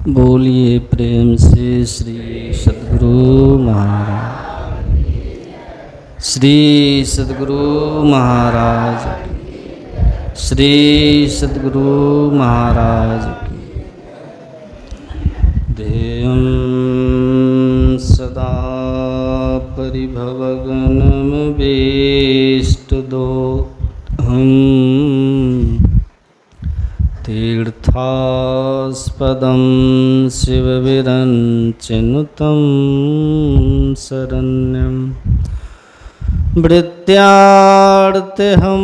बोलिए प्रेम से श्री सद्गुरु महाराज, श्री सद्गुरु महाराज की, श्री सद्गुरु महाराज की। ध्येयं सदा परिभवगणमभीष्टदोहम् तीर्थास्पदं शिवविरञ्चिनुतं शरण्यं वृत्त्यार्तेऽहं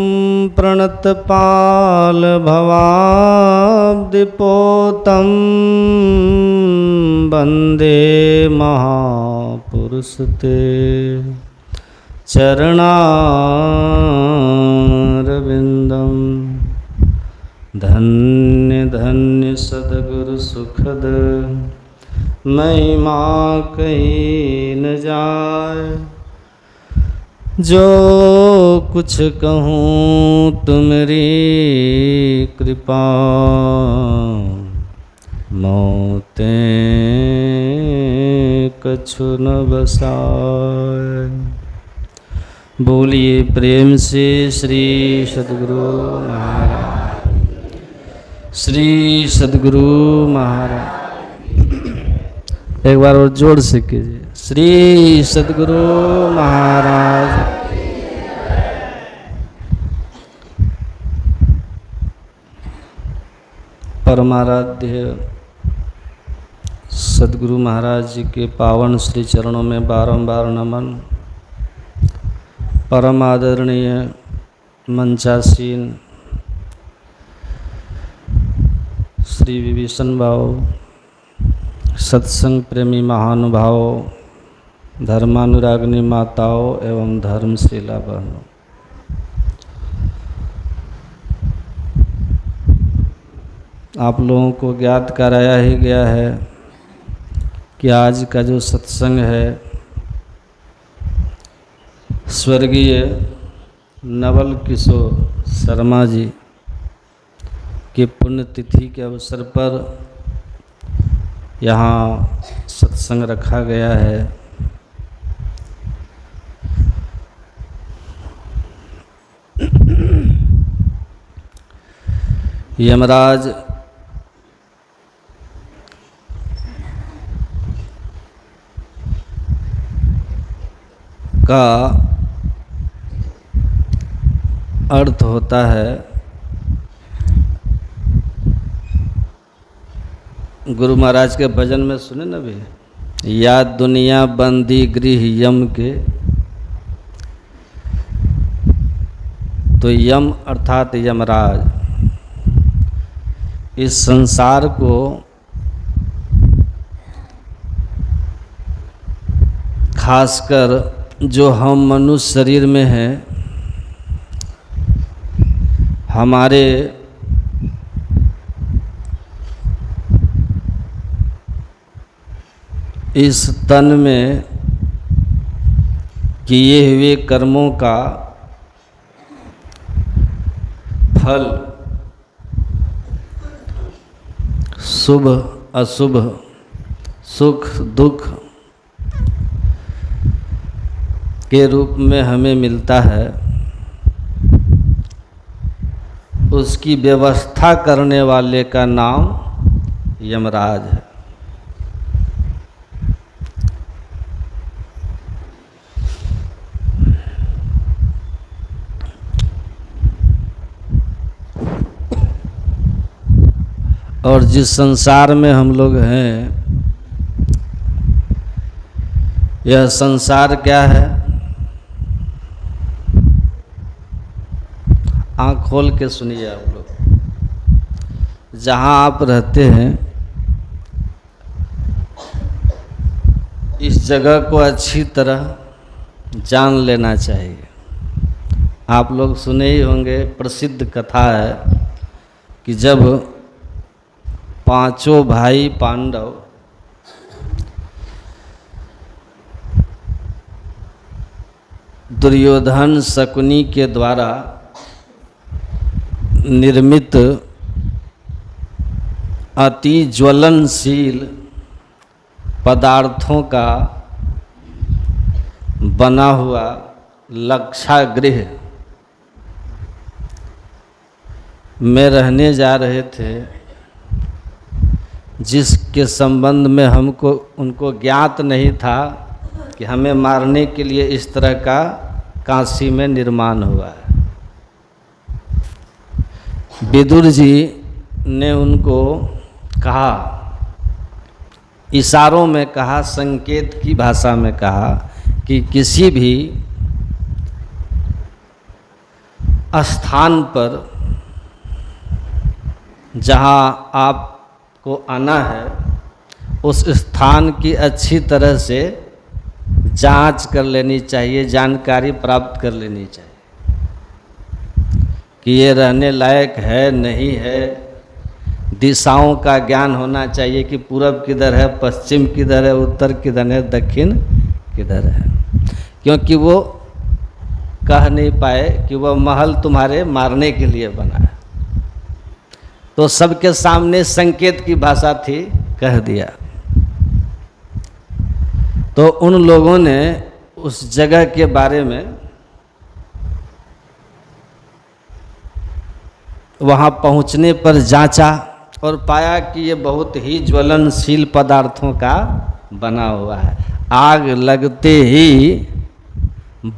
प्रणतपालभवाब्धिपोतं वन्दे महापुरुषते चरणारविन्दम्। धन्य धन्य सद्गुरु सुखद महिमा कहीं न जाए। जो कुछ कहूँ तुमरी कृपा, मौतें कछु न बसाए। बोलिए प्रेम से श्री सद्गुरु महाराज, श्री सद्गुरु महाराज। एक बार और जोर से कीजिए, श्री सद्गुरु महाराज। परमाराध्य सद्गुरु महाराज जी के पावन श्री चरणों में बारंबार नमन। परम आदरणीय मंचासीन श्री विभीषण भाव, सत्संग प्रेमी महानुभावों, धर्मानुरागिनी माताओं एवं धर्मशीला बहनों, आप लोगों को ज्ञात कराया ही गया है कि आज का जो सत्संग है स्वर्गीय नवल किशोर शर्मा जी की पुण्यतिथि के अवसर पर यहाँ सत्संग रखा गया है। यमराज का अर्थ होता है गुरु महाराज के भजन में सुने ना भी, या दुनिया बंदी गृह यम के। तो यम अर्थात यमराज इस संसार को खासकर जो हम मनुष्य शरीर में हैं, हमारे इस तन में किए हुए कर्मों का फल शुभ अशुभ, सुख दुख के रूप में हमें मिलता है। उसकी व्यवस्था करने वाले का नाम यमराज है। और जिस संसार में हम लोग हैं, यह संसार क्या है? आँख खोल के सुनिए आप लोग। जहाँ आप रहते हैं इस जगह को अच्छी तरह जान लेना चाहिए। आप लोग सुने ही होंगे, प्रसिद्ध कथा है कि जब पांचों भाई पांडव दुर्योधन शकुनी के द्वारा निर्मित अति ज्वलनशील पदार्थों का बना हुआ लक्षागृह में रहने जा रहे थे, जिसके संबंध में हमको उनको ज्ञात नहीं था कि हमें मारने के लिए इस तरह का काशी में निर्माण हुआ है। विदुर जी ने उनको कहा, इशारों में कहा, संकेत की भाषा में कहा कि किसी भी स्थान पर जहाँ आपको आना है, उस स्थान की अच्छी तरह से जांच कर लेनी चाहिए, जानकारी प्राप्त कर लेनी चाहिए कि ये रहने लायक है नहीं है। दिशाओं का ज्ञान होना चाहिए कि पूरब किधर है, पश्चिम किधर है, उत्तर किधर है, दक्षिण किधर है, क्योंकि वो कह नहीं पाए कि वह महल तुम्हारे मारने के लिए बना है। तो सबके सामने संकेत की भाषा थी, कह दिया। तो उन लोगों ने उस जगह के बारे में वहाँ पहुँचने पर जांचा और पाया कि ये बहुत ही ज्वलनशील पदार्थों का बना हुआ है। आग लगते ही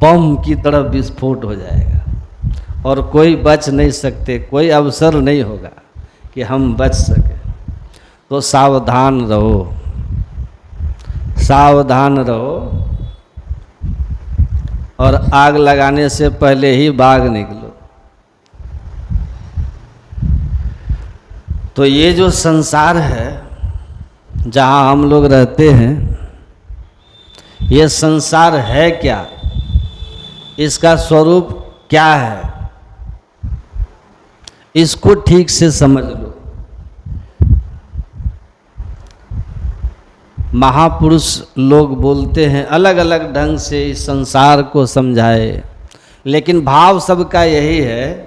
बम की तरह विस्फोट हो जाएगा और कोई बच नहीं सकते, कोई अवसर नहीं होगा कि हम बच सके। तो सावधान रहो, सावधान रहो और आग लगाने से पहले ही भाग निकलो। तो ये जो संसार है जहाँ हम लोग रहते हैं, ये संसार है क्या, इसका स्वरूप क्या है, इसको ठीक से समझ लो। महापुरुष लोग बोलते हैं अलग अलग ढंग से इस संसार को समझाए, लेकिन भाव सबका यही है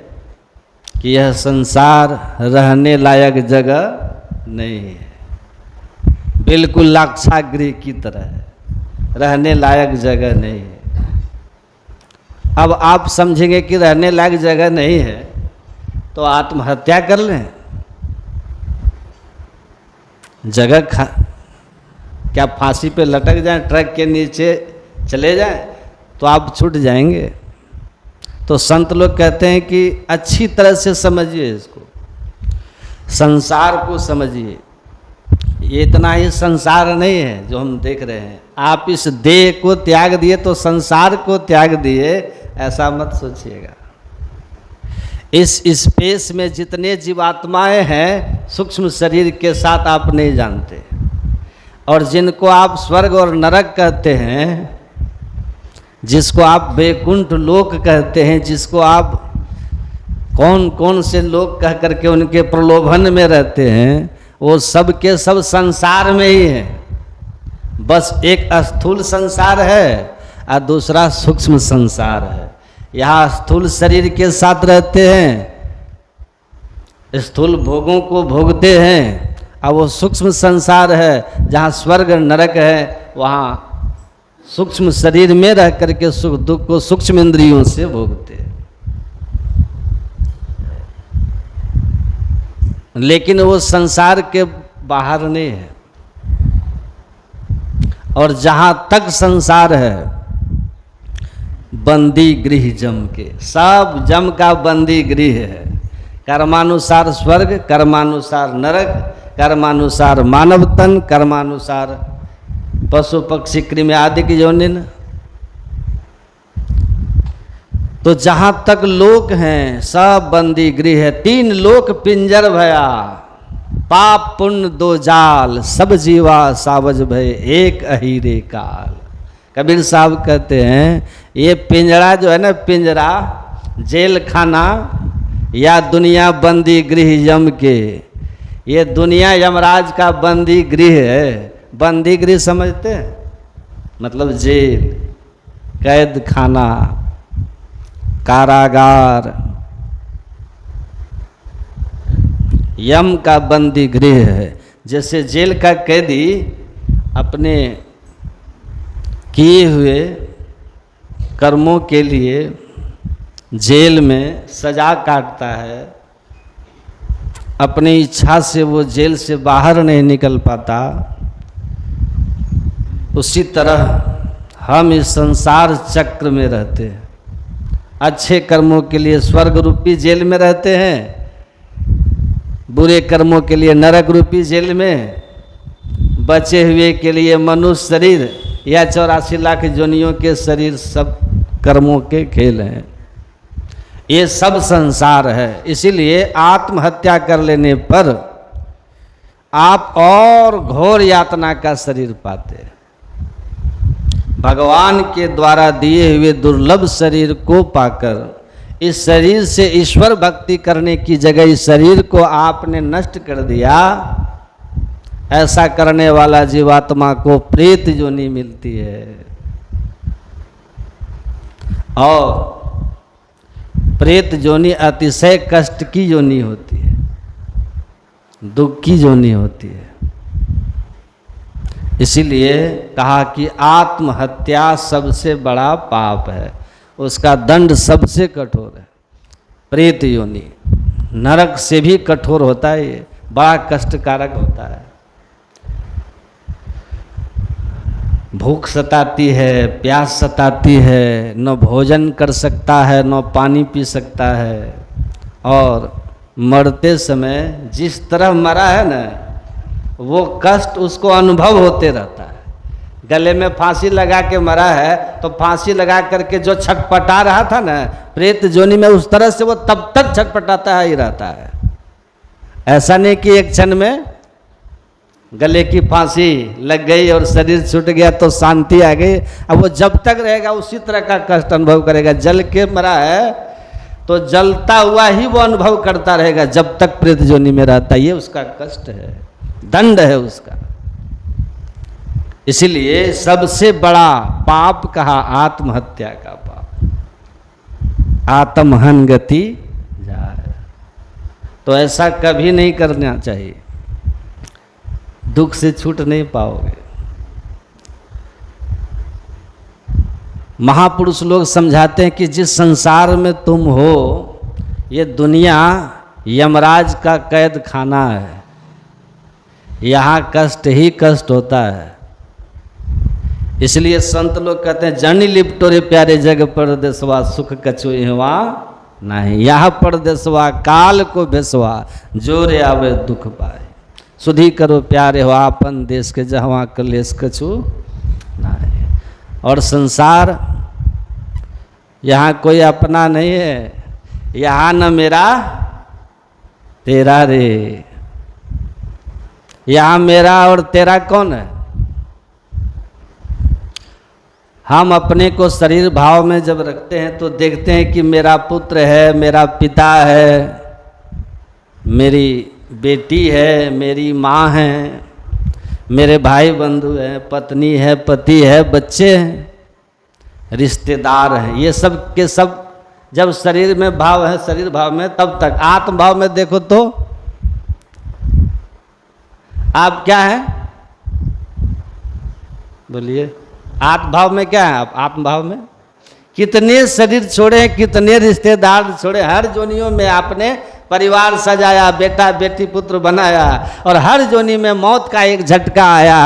कि यह संसार रहने लायक जगह नहीं है, बिल्कुल लाक्षागृह की तरह है, रहने लायक जगह नहीं है। अब आप समझेंगे कि रहने लायक जगह नहीं है तो आत्महत्या कर लें, जगह क्या फांसी पे लटक जाएं, ट्रक के नीचे चले जाएं तो आप छूट जाएंगे। तो संत लोग कहते हैं कि अच्छी तरह से समझिए, इसको संसार को समझिए। ये इतना ही संसार नहीं है जो हम देख रहे हैं। आप इस देह को त्याग दिए तो संसार को त्याग दिए, ऐसा मत सोचिएगा। इस स्पेस में जितने जीवात्माएं हैं सूक्ष्म शरीर के साथ आप नहीं जानते, और जिनको आप स्वर्ग और नरक कहते हैं, जिसको आप वैकुंठ लोक कहते हैं, जिसको आप कौन कौन से लोग कह करके उनके प्रलोभन में रहते हैं, वो सब के सब संसार में ही है। बस एक स्थूल संसार है और दूसरा सूक्ष्म संसार है। यहाँ स्थूल शरीर के साथ रहते हैं, स्थूल भोगों को भोगते हैं, और वो सूक्ष्म संसार है जहाँ स्वर्ग नरक है, वहाँ सूक्ष्म शरीर में रह करके सुख दुख को सूक्ष्म इंद्रियों से भोगते हैं। लेकिन वो संसार के बाहर नहीं है। और जहाँ तक संसार है, बंदी गृह जम के, सब जम का बंदी गृह है। कर्मानुसार स्वर्ग, कर्मानुसार नरक, कर्मानुसार मानव तन, कर्मानुसार पशु पक्षी कृमि आदि की योनिन। तो जहाँ तक लोक हैं सब बंदी गृह है। 3 लोक पिंजर भया, पाप पुण्य 2 जाल, सब जीवा सावज भय एक अहीरे काल। कबीर साहब कहते हैं ये पिंजरा जो है ना, पिंजरा जेल खाना या दुनिया बंदी गृह यम के, ये दुनिया यमराज का बंदी गृह है। बंदी गृह समझते हैं, मतलब जेल, कैद खाना, कारागार। यम का बंदी गृह है। जैसे जेल का कैदी अपने किए हुए कर्मों के लिए जेल में सजा काटता है, अपनी इच्छा से वो जेल से बाहर नहीं निकल पाता, उसी तरह हम इस संसार चक्र में रहते हैं। अच्छे कर्मों के लिए स्वर्ग रूपी जेल में रहते हैं, बुरे कर्मों के लिए नरक रूपी जेल में, बचे हुए के लिए मनुष्य शरीर या 84 लाख जोनियों के शरीर, सब कर्मों के खेल हैं। ये सब संसार है। इसीलिए आत्महत्या कर लेने पर आप और घोर यातना का शरीर पाते हैं। भगवान के द्वारा दिए हुए दुर्लभ शरीर को पाकर इस शरीर से ईश्वर भक्ति करने की जगह इस शरीर को आपने नष्ट कर दिया। ऐसा करने वाला जीवात्मा को प्रेत योनि मिलती है, और प्रेत योनि अतिशय कष्ट की योनि होती है, दुख की योनि होती है। इसीलिए कहा कि आत्महत्या सबसे बड़ा पाप है, उसका दंड सबसे कठोर है। प्रेत योनि नरक से भी कठोर होता है, ये बड़ा कष्टकारक होता है। भूख सताती है, प्यास सताती है, न भोजन कर सकता है, न पानी पी सकता है, और मरते समय जिस तरह मरा है ना, वो कष्ट उसको अनुभव होते रहता है। गले में फांसी लगा के मरा है तो फांसी लगा करके जो छटपटा रहा था ना प्रेत योनि में, उस तरह से वो तब तक छटपटाता ही रहता है। ऐसा नहीं कि एक क्षण में गले की फांसी लग गई और शरीर छूट गया तो शांति आ गई। अब वो जब तक रहेगा उसी तरह का कष्ट अनुभव करेगा। जल के मरा है तो जलता हुआ ही वो अनुभव करता रहेगा जब तक प्रेत योनि में रहता। ये उसका कष्ट है, दंड है उसका। इसलिए सबसे बड़ा पाप कहा आत्महत्या का पाप। आत्महन गति जाए, तो ऐसा कभी नहीं करना चाहिए, दुख से छूट नहीं पाओगे। महापुरुष लोग समझाते हैं कि जिस संसार में तुम हो, ये दुनिया यमराज का कैद खाना है, यहाँ कष्ट ही कष्ट होता है। इसलिए संत लोग कहते हैं जन लिपटो रे प्यारे जग परदेसवा, सुख कछु इहवा नहीं। यहाँ परदेसवा काल को भेसवा, जोरे आवे दुख पाए। सुधी करो प्यारे हो आपन देश के, जहाँ कलेश कछु नहीं। और संसार यहाँ कोई अपना नहीं है, यहाँ न मेरा तेरा रे। यहाँ मेरा और तेरा कौन है? हम अपने को शरीर भाव में जब रखते हैं तो देखते हैं कि मेरा पुत्र है, मेरा पिता है, मेरी बेटी है, मेरी माँ है, मेरे भाई बंधु हैं, पत्नी है, पति है, बच्चे हैं, रिश्तेदार हैं। ये सब के सब जब शरीर में भाव है, शरीर भाव में, तब तक आत्म भाव में देखो तो आप क्या हैं? बोलिए, आत्म भाव में क्या है आप? आत्म भाव में कितने शरीर छोड़े, कितने रिश्तेदार छोड़े, हर जोनियों में आपने परिवार सजाया, बेटा बेटी पुत्र बनाया, और हर जोनी में मौत का एक झटका आया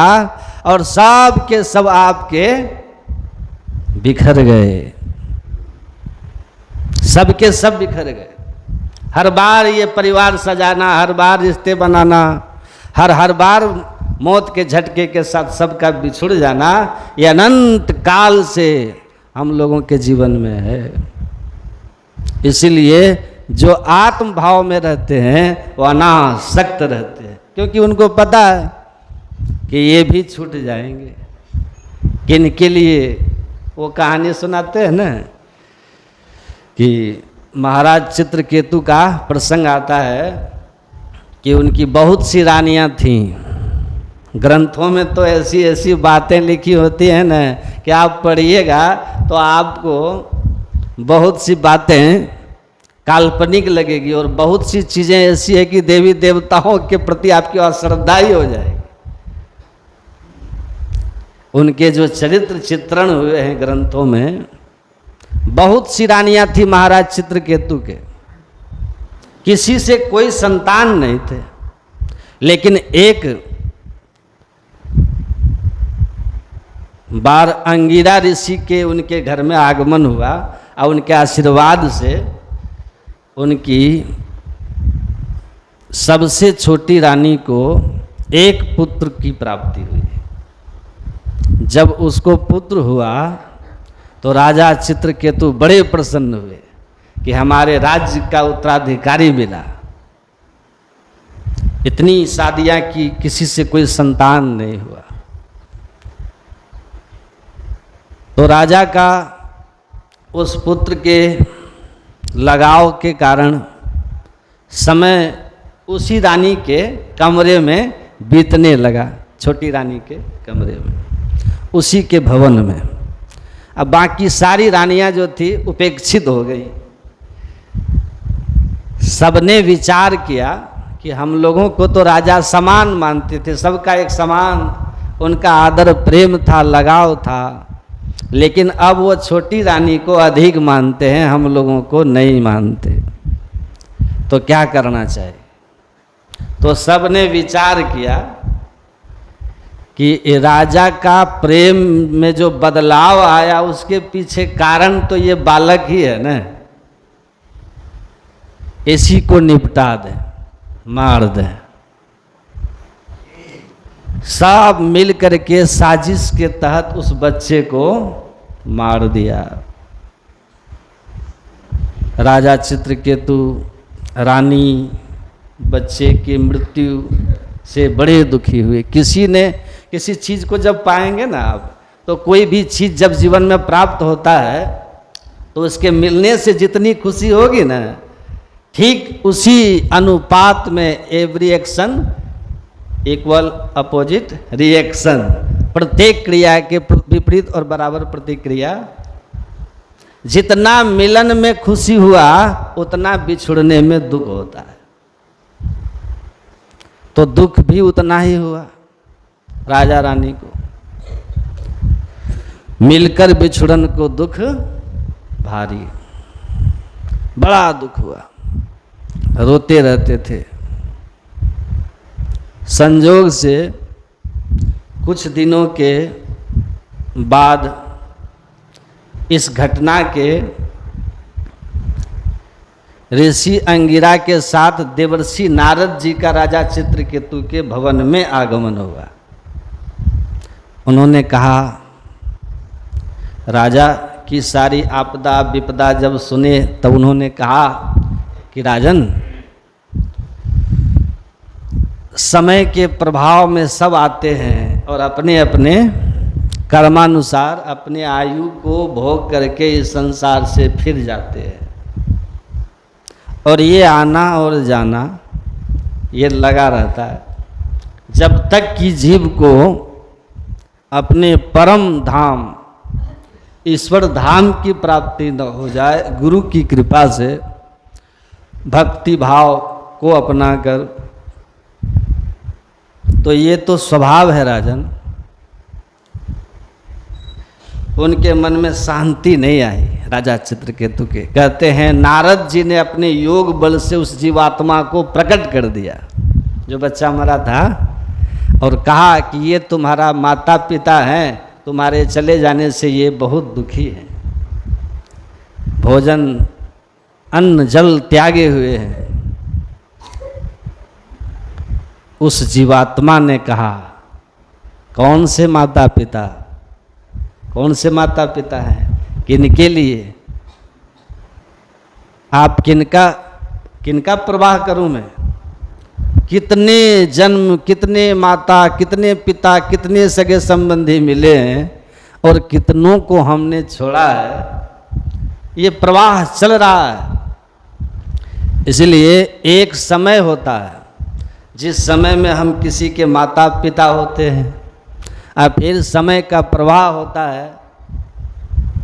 और सब के सब आपके बिखर गए, सब के सब बिखर गए। हर बार ये परिवार सजाना, हर बार रिश्ते बनाना, हर बार मौत के झटके के साथ सबका बिछुड़ जाना, ये अनंत काल से हम लोगों के जीवन में है। इसीलिए जो आत्म भाव में रहते हैं वो अनासक्त रहते हैं, क्योंकि उनको पता है कि ये भी छूट जाएंगे। किनके लिए वो कहानी सुनाते हैं ना कि महाराज चित्रकेतु का प्रसंग आता है कि उनकी बहुत सी रानियां थीं। ग्रंथों में तो ऐसी ऐसी बातें लिखी होती हैं ना कि आप पढ़िएगा तो आपको बहुत सी बातें काल्पनिक लगेगी, और बहुत सी चीजें ऐसी है कि देवी देवताओं के प्रति आपकी अश्रद्धा ही हो जाएगी। उनके जो चरित्र चित्रण हुए हैं ग्रंथों में, बहुत सी रानियां थी महाराज चित्रकेतु के, किसी से कोई संतान नहीं थे, लेकिन एक बार अंगिरा ऋषि के उनके घर में आगमन हुआ और उनके आशीर्वाद से उनकी सबसे छोटी रानी को एक पुत्र की प्राप्ति हुई। जब उसको पुत्र हुआ तो राजा चित्रकेतु बड़े प्रसन्न हुए कि हमारे राज्य का उत्तराधिकारी मिला। इतनी शादियां की, किसी से कोई संतान नहीं हुआ। तो राजा का उस पुत्र के लगाव के कारण समय उसी रानी के कमरे में बीतने लगा, छोटी रानी के कमरे में, उसी के भवन में। अब बाकी सारी रानियां जो थी उपेक्षित हो गई। सबने विचार किया कि हम लोगों को तो राजा समान मानते थे, सबका एक समान उनका आदर प्रेम था, लगाव था, लेकिन अब वो छोटी रानी को अधिक मानते हैं, हम लोगों को नहीं मानते। तो क्या करना चाहिए? तो सबने विचार किया कि राजा का प्रेम में जो बदलाव आया उसके पीछे कारण तो ये बालक ही है ना, इसी को निपटा दें, मार दें। सब मिल करके साजिश के तहत उस बच्चे को मार दिया। राजा चित्रकेतु, रानी बच्चे की मृत्यु से बड़े दुखी हुए। किसी चीज को जब पाएंगे ना आप, तो कोई भी चीज जब जीवन में प्राप्त होता है तो उसके मिलने से जितनी खुशी होगी ना, ठीक उसी अनुपात में every action equal opposite reaction, प्रत्येक क्रिया के विपरीत और बराबर प्रतिक्रिया। जितना मिलन में खुशी हुआ उतना बिछुड़ने में दुख होता है, तो दुख भी उतना ही हुआ राजा रानी को। मिलकर बिछुड़न को दुख भारी, बड़ा दुख हुआ, रोते रहते थे। संजोग से कुछ दिनों के बाद इस घटना के ऋषि अंगिरा के साथ देवर्षि नारद जी का राजा चित्रकेतु के भवन में आगमन हुआ। उन्होंने कहा, राजा की सारी आपदा विपदा जब सुने तब उन्होंने कहा कि राजन, समय के प्रभाव में सब आते हैं और अपने अपने कर्मानुसार अपने आयु को भोग करके इस संसार से फिर जाते हैं, और ये आना और जाना ये लगा रहता है। जब तक कि जीव को अपने परम धाम ईश्वर धाम की प्राप्ति न हो जाए, गुरु की कृपा से भक्ति भाव को अपनाकर, तो ये तो स्वभाव है राजन। उनके मन में शांति नहीं आई राजा चित्रकेतु के। कहते हैं नारद जी ने अपने योग बल से उस जीवात्मा को प्रकट कर दिया जो बच्चा मरा था, और कहा कि ये तुम्हारा माता पिता हैं, तुम्हारे चले जाने से ये बहुत दुखी हैं, भोजन अन्न जल त्यागे हुए हैं। उस जीवात्मा ने कहा, कौन से माता पिता, कौन से माता पिता हैं, किनके लिए, आप किनका प्रवाह करूं मैं? कितने जन्म, कितने माता, कितने पिता, कितने सगे संबंधी मिले हैं और कितनों को हमने छोड़ा है। ये प्रवाह चल रहा है। इसलिए एक समय होता है जिस समय में हम किसी के माता पिता होते हैं, और फिर समय का प्रवाह होता है,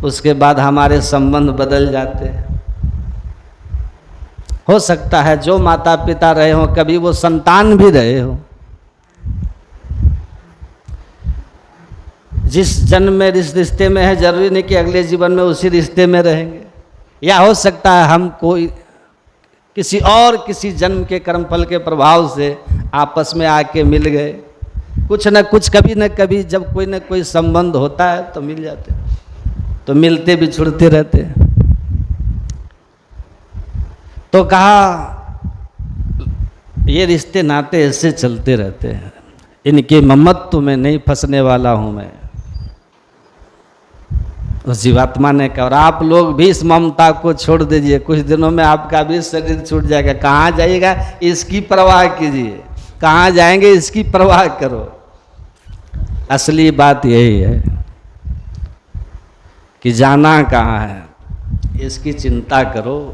उसके बाद हमारे संबंध बदल जाते हैं। हो सकता है जो माता पिता रहे हो कभी वो संतान भी रहे हो। जिस जन्म में इस रिश्ते में है जरूरी नहीं कि अगले जीवन में उसी रिश्ते में रहेंगे, या हो सकता है हम कोई किसी जन्म के कर्मफल के प्रभाव से आपस में आके मिल गए। कुछ न कुछ कभी न कभी जब कोई न कोई संबंध होता है तो मिल जाते, तो मिलते बिछुड़ते रहते। तो कहा ये रिश्ते नाते ऐसे चलते रहते हैं, इनके ममत्व में नहीं फंसने वाला हूं मैं। उस जीवात्मा ने कहा और आप लोग भी इस ममता को छोड़ दीजिए, कुछ दिनों में आपका भी शरीर छूट जाएगा। कहाँ जाइएगा इसकी परवाह कीजिए, कहाँ जाएंगे इसकी परवाह करो। असली बात यही है कि जाना कहाँ है इसकी चिंता करो।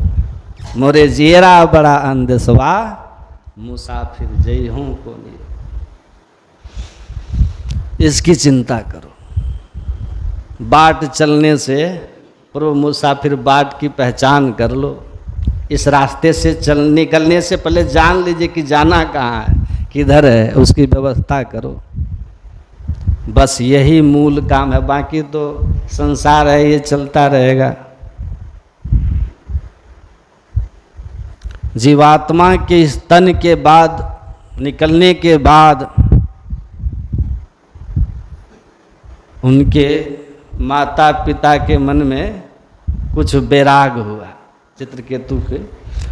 मोरे जियरा बड़ा अंदेशवा मुसाफिर जई हूँ कोनी, इसकी चिंता करो। बाट चलने से पूर्व मुसाफिर बाट की पहचान कर लो। इस रास्ते से निकलने से पहले जान लीजिए कि जाना कहाँ है, किधर है, उसकी व्यवस्था करो। बस यही मूल काम है, बाकी तो संसार है ये चलता रहेगा। जीवात्मा के इस तन के बाद निकलने के बाद उनके माता पिता के मन में कुछ वैराग हुआ, चित्रकेतु के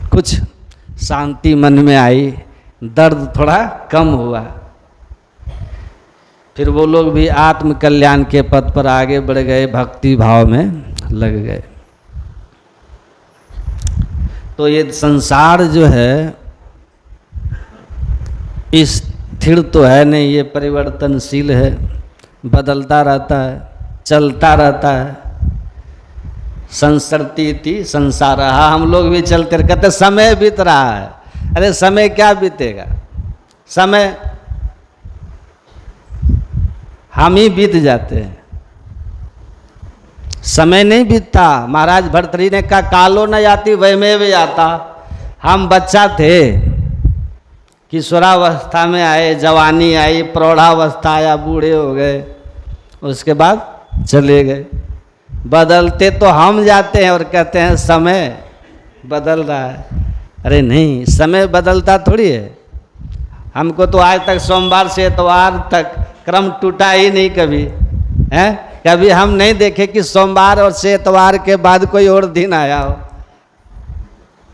कुछ शांति मन में आई, दर्द थोड़ा कम हुआ। फिर वो लोग भी आत्म कल्याण के पथ पर आगे बढ़ गए, भक्ति भाव में लग गए। तो ये संसार जो है स्थिर तो है नहीं, ये परिवर्तनशील है, बदलता रहता है, चलता रहता है। संसरती थी संसार, हम लोग भी चलते कहते समय बीत रहा है। अरे समय क्या बीतेगा, समय हम ही बीत जाते हैं, समय नहीं बीतता। महाराज भर्तृहरि ने कहा कालो न जाती वैमेव आता। हम बच्चा थे, किशोरावस्था में आए, जवानी आई, प्रौढ़ावस्था आया, बूढ़े हो गए, उसके बाद चले गए। बदलते तो हम जाते हैं और कहते हैं समय बदल रहा है। अरे नहीं, समय बदलता थोड़ी है। हमको तो आज तक सोमवार से इतवार तक क्रम टूटा ही नहीं कभी है। कभी हम नहीं देखे कि सोमवार और से इतवार के बाद कोई और दिन आया हो।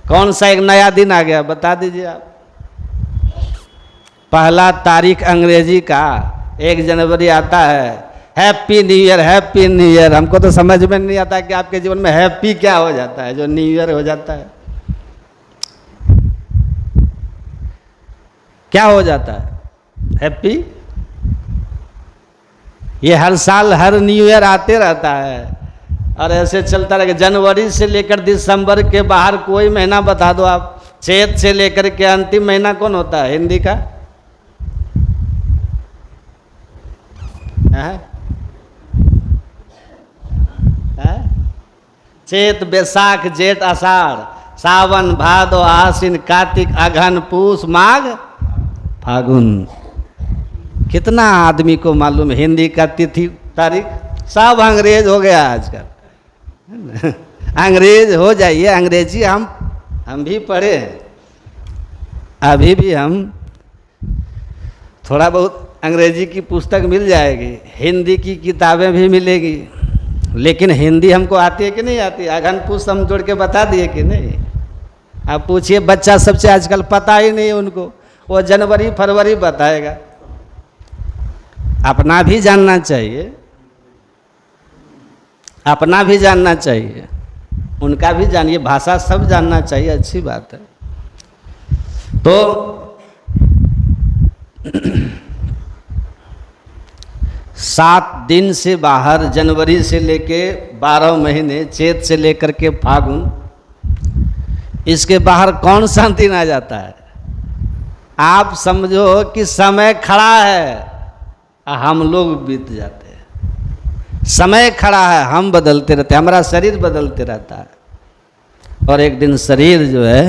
कौन सा एक नया दिन आ गया बता दीजिए आप। पहला तारीख अंग्रेजी का 1 जनवरी आता है, happy new year, happy new year. हमको तो समझ में नहीं आता कि आपके जीवन में हैप्पी क्या हो जाता है जो न्यू ईयर हो जाता है। क्या हो जाता है हैप्पी? ये हर साल हर न्यू ईयर आते रहता है और ऐसे चलता रहेगा। जनवरी से लेकर दिसंबर के बाहर कोई महीना बता दो आप। चैत से लेकर के अंतिम महीना कौन होता है हिंदी का? चैत बैसाख जेठ आषाढ़ सावन भादो आश्विन कार्तिक अघन पूस माघ फागुन। कितना आदमी को मालूम हिंदी का तिथि तारीख? सब अंग्रेज हो गया आजकल। अंग्रेज हो जाइए, अंग्रेजी हम भी पढ़े हैं, अभी भी हम थोड़ा बहुत अंग्रेजी की पुस्तक मिल जाएगी, हिंदी की किताबें भी मिलेगी, लेकिन हिंदी हमको आती है कि नहीं आती? अघन पूस हम जोड़ के बता दिए कि नहीं? आप पूछिए बच्चा सबसे, आजकल पता ही नहीं है उनको, वो जनवरी फरवरी बताएगा। अपना भी जानना चाहिए, अपना भी जानना चाहिए, उनका भी जानिए, भाषा सब जानना चाहिए, अच्छी बात है। तो 7 दिन से बाहर जनवरी से लेके 12 महीने, चैत से लेकर के फागुन, इसके बाहर कौन सा दिन आ जाता है? आप समझो कि समय खड़ा है, हम लोग बीत जाते हैं। समय खड़ा है, हम बदलते रहते हैं, हमारा शरीर बदलते रहता है और एक दिन शरीर जो है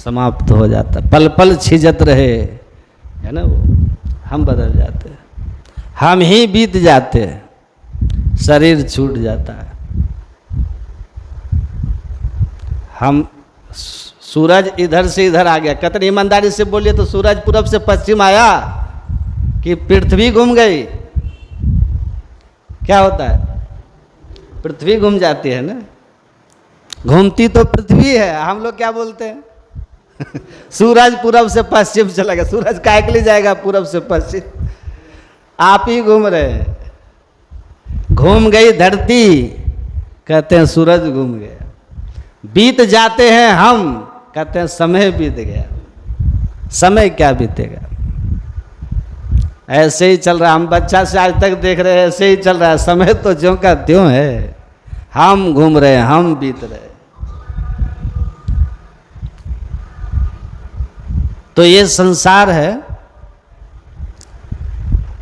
समाप्त हो जाता, पल पल छिजत रहे, है ना वो, हम बदल जाते हैं, हम ही बीत जाते हैं, शरीर छूट जाता है। हम सूरज इधर से इधर आ गया, कितनी ईमानदारी से बोलिए तो सूरज पूरब से पश्चिम आया कि पृथ्वी घूम गई? क्या होता है? पृथ्वी घूम जाती है ना, घूमती तो पृथ्वी है, हम लोग क्या बोलते हैं सूरज पूरब से पश्चिम चला गया। सूरज काहे के लिए जाएगा पूरब से पश्चिम? आप ही घूम रहे हैं। घूम गई धरती, कहते हैं सूरज घूम गया। बीत जाते हैं हम, कहते हैं समय बीत गया। समय क्या बीतेगा, ऐसे ही चल रहा। हम बच्चा से आज तक देख रहे हैं, ऐसे ही चल रहा है। समय तो ज्यों का त्यों है, हम घूम रहे हैं, हम बीत रहे हैं। तो ये संसार है,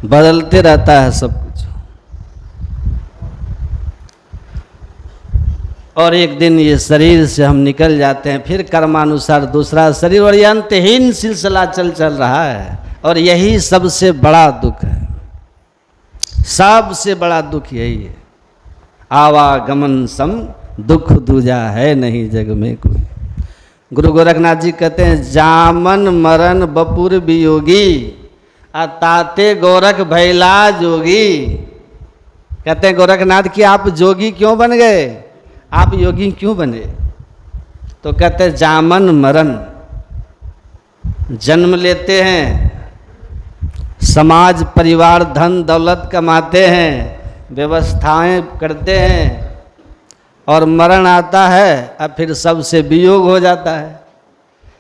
बदलते रहता है सब कुछ, और एक दिन ये शरीर से हम निकल जाते हैं, फिर कर्मानुसार दूसरा शरीर, और ये अंतहीन सिलसिला चल रहा है। और यही सबसे बड़ा दुख है, सबसे बड़ा दुख यही है। आवागमन सम दुख दूजा है नहीं जग में कोई। गुरु गोरखनाथ जी कहते हैं, जामन मरण बपुर वियोगी, अताते गोरख भैला जोगी। कहते हैं गोरखनाथ कि आप जोगी क्यों बन गए, आप योगी क्यों बने? तो कहते हैं जामन मरण, जन्म लेते हैं, समाज परिवार धन दौलत कमाते हैं, व्यवस्थाएं करते हैं, और मरण आता है, अब फिर सबसे वियोग हो जाता है।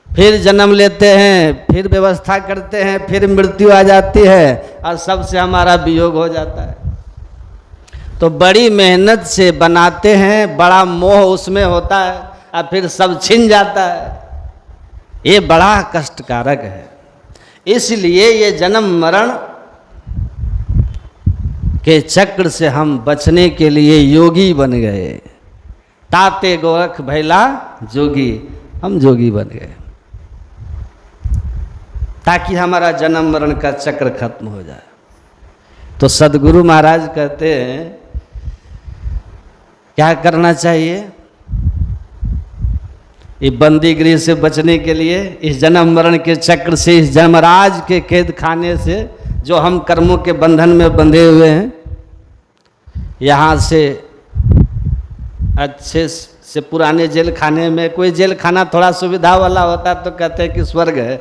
फिर जन्म लेते हैं, फिर व्यवस्था करते हैं, फिर मृत्यु आ जाती है, और सबसे हमारा वियोग हो जाता है। तो बड़ी मेहनत से बनाते हैं, बड़ा मोह उसमें होता है, और फिर सब छिन जाता है। ये बड़ा कष्टकारक है। इसलिए ये जन्म मरण के चक्र से हम बचने के लिए योगी बन गए। ताते गोरख भैला जोगी, हम जोगी बन गए, ताकि हमारा जन्म मरण का चक्र खत्म हो जाए। तो सदगुरु महाराज कहते हैं क्या करना चाहिए? ये बंदी गृह से बचने के लिए, इस जन्म मरण के चक्र से, इस जमराज के कैद खाने से, जो हम कर्मों के बंधन में बंधे हुए हैं, यहाँ से अच्छे से पुराने जेल खाने में, कोई जेल खाना थोड़ा सुविधा वाला होता तो कहते हैं कि स्वर्ग है,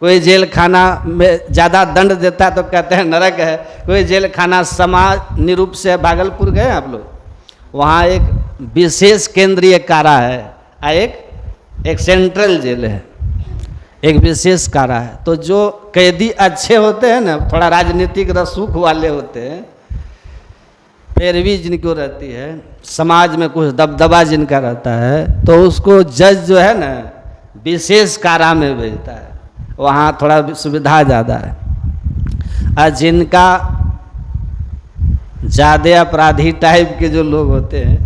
कोई जेल खाना में ज़्यादा दंड देता तो कहते हैं नरक है, कोई जेल खाना समाज निरूप से, भागलपुर गए आप लोग, वहाँ एक विशेष केंद्रीय कारा है, एक सेंट्रल जेल है, एक विशेष कारा है। तो जो कैदी अच्छे होते हैं ना, थोड़ा राजनीतिक रसूख वाले होते हैं, पैरवी जिनको रहती है, समाज में कुछ दबदबा जिनका रहता है, तो उसको जज जो है ना विशेष कारा में भेजता है, वहाँ थोड़ा सुविधा ज़्यादा है। और जिनका ज़्यादा अपराधी टाइप के जो लोग होते हैं,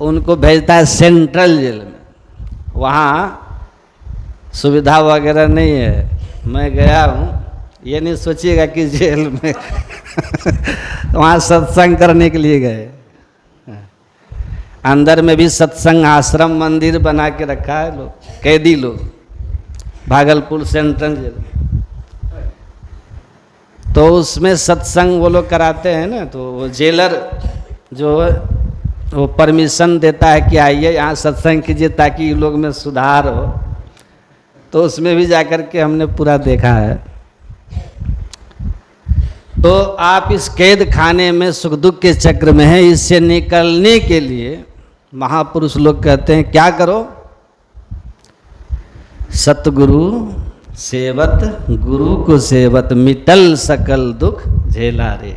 उनको भेजता है सेंट्रल जेल में, वहाँ सुविधा वगैरह नहीं है। मैं गया हूँ, ये नहीं सोचिएगा कि जेल में वहाँ सत्संग करने के लिए गए, अंदर में भी सत्संग आश्रम मंदिर बना के रखा है लोग, कैदी लोग, भागलपुर सेंट्रल जेल। तो उसमें सत्संग वो लोग कराते हैं ना, तो वो जेलर जो वो परमिशन देता है कि आइए यहाँ सत्संग कीजिए ताकि लोग में सुधार हो। तो उसमें भी जाकर के हमने पूरा देखा है। तो आप इस कैद खाने में सुख दुख के चक्र में हैं, इससे निकलने के लिए महापुरुष लोग कहते हैं क्या करो? सतगुरु सेवत, गुरु को सेवत, मिटल सकल दुख झेला रे,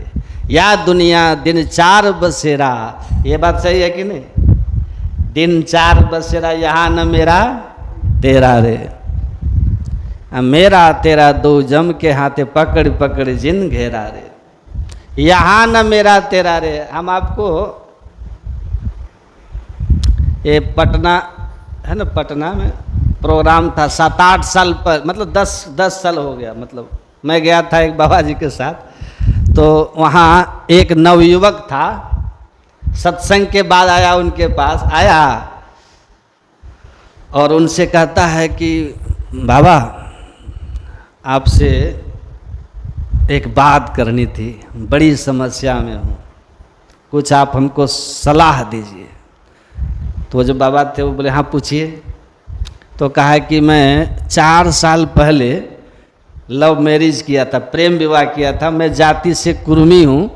या दुनिया दिन चार बसेरा। ये बात सही है कि नहीं? दिन चार बसेरा, यहाँ न मेरा तेरा रे, मेरा तेरा दो जम के हाथे पकड़ पकड़ जिन घेरा रे, यहाँ न मेरा तेरा रे। हम आपको ये पटना है ना, पटना में प्रोग्राम था 7-8 साल पर, मतलब 10 साल हो गया। मतलब मैं गया था एक बाबा जी के साथ, तो वहाँ एक नवयुवक था, सत्संग के बाद आया, उनके पास आया और उनसे कहता है कि बाबा आपसे एक बात करनी थी, बड़ी समस्या में हूँ, कुछ आप हमको सलाह दीजिए। तो जो बाबा थे वो बोले हाँ पूछिए। तो कहा कि मैं 4 साल पहले लव मैरिज किया था, प्रेम विवाह किया था। मैं जाति से कुर्मी हूँ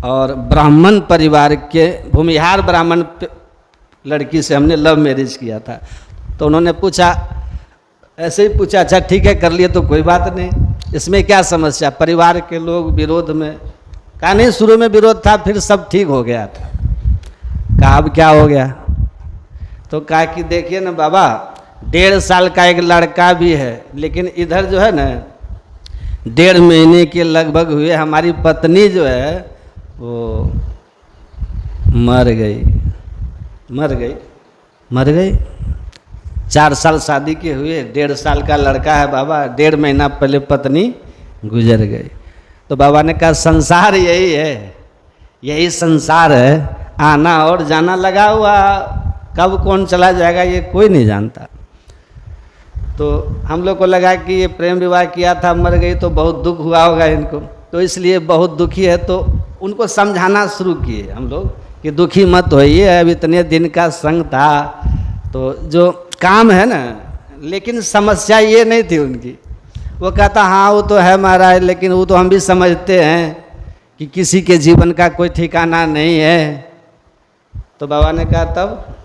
और ब्राह्मण परिवार के भूमिहार ब्राह्मण लड़की से हमने लव मैरिज किया था। तो उन्होंने पूछा, ऐसे ही पूछा, अच्छा ठीक है कर लिए तो कोई बात नहीं, इसमें क्या समस्या, परिवार के लोग विरोध में। कहा नहीं, शुरू में विरोध था, फिर सब ठीक हो गया था। कहा अब क्या हो गया? तो कहा कि देखिए ना बाबा, 1.5 साल का एक लड़का भी है, लेकिन इधर जो है ना 1.5 महीने के लगभग हुए, हमारी पत्नी जो है वो मर गई। 4 साल शादी के हुए, 1.5 साल का लड़का है बाबा, 1.5 महीना पहले पत्नी गुजर गई। तो बाबा ने कहा संसार यही है, यही संसार है, आना और जाना लगा हुआ, कब कौन चला जाएगा ये कोई नहीं जानता। तो हम लोग को लगा कि ये प्रेम विवाह किया था, मर गई, तो बहुत दुख हुआ होगा इनको, तो इसलिए बहुत दुखी है। तो उनको समझाना शुरू किए हम लोग कि दुखी मत होइए, अब इतने दिन का संग था तो जो काम है ना, लेकिन समस्या ये नहीं थी उनकी। वो कहता हाँ वो तो है महाराज, लेकिन वो तो हम भी समझते हैं कि किसी के जीवन का कोई ठिकाना नहीं है। तो बाबा ने कहा तब?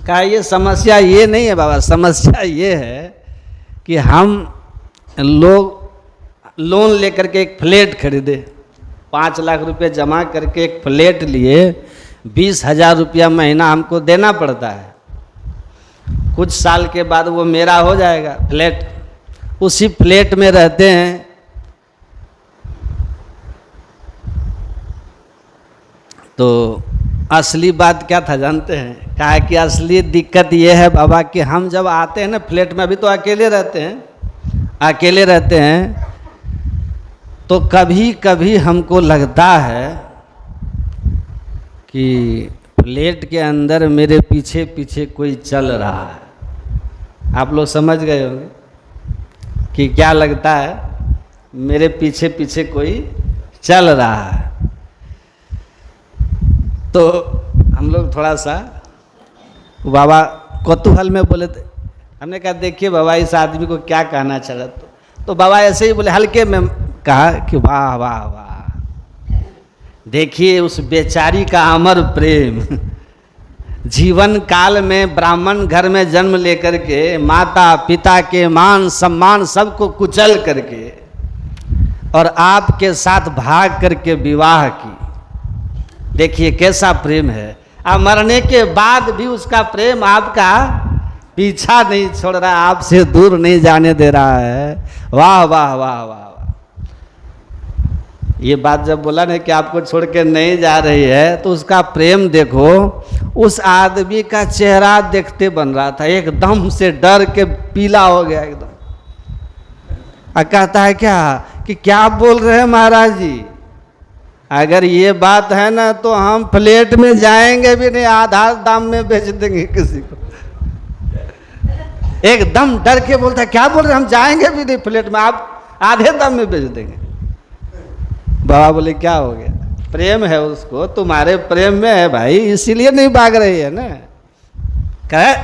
कहा ये समस्या ये नहीं है बाबा, समस्या ये है कि हम लोग लोन लेकर के एक फ्लैट खरीदे, 5 लाख रुपए जमा करके एक फ्लैट लिए, 20,000 रुपया महीना हमको देना पड़ता है। कुछ साल के बाद वो मेरा हो जाएगा फ्लैट, उसी फ्लैट में रहते हैं। तो असली बात क्या था जानते हैं? कहा कि असली दिक्कत ये है बाबा कि हम जब आते हैं ना फ्लैट में, अभी तो अकेले रहते हैं, तो कभी कभी हमको लगता है कि फ्लैट के अंदर मेरे पीछे पीछे कोई चल रहा है। आप लोग समझ गए होंगे कि क्या लगता है, मेरे पीछे पीछे कोई चल रहा है। तो हम लोग थोड़ा सा बाबा कौतूहल में बोले थे, हमने कहा देखिए बाबा इस आदमी को क्या कहना चाहिए। तो बाबा ऐसे ही बोले, हल्के में कहा कि वाह वाह वाह, देखिए उस बेचारी का अमर प्रेम, जीवन काल में ब्राह्मण घर में जन्म लेकर के माता पिता के मान सम्मान सबको कुचल करके और आपके साथ भाग करके विवाह की। देखिए कैसा प्रेम है, अब मरने के बाद भी उसका प्रेम आपका पीछा नहीं छोड़ रहा, आपसे दूर नहीं जाने दे रहा है। वाह वाह वाह वाह। ये बात जब बोला ना कि आपको छोड़ के नहीं जा रही है, तो उसका प्रेम देखो, उस आदमी का चेहरा देखते बन रहा था, एकदम से डर के पीला हो गया एकदम। कहता है कि क्या बोल रहे हैं महाराज जी, अगर ये बात है ना तो हम फ्लैट में जाएंगे भी नहीं, आधा दाम में बेच देंगे किसी को। एकदम डर के बोलता है क्या बोल रहे हैं, हम जाएंगे भी नहीं फ्लैट में, आप आधे दाम में बेच देंगे। बाबा बोले क्या हो गया, प्रेम है उसको, तुम्हारे प्रेम में है भाई, इसीलिए नहीं भाग रही है ना। कहे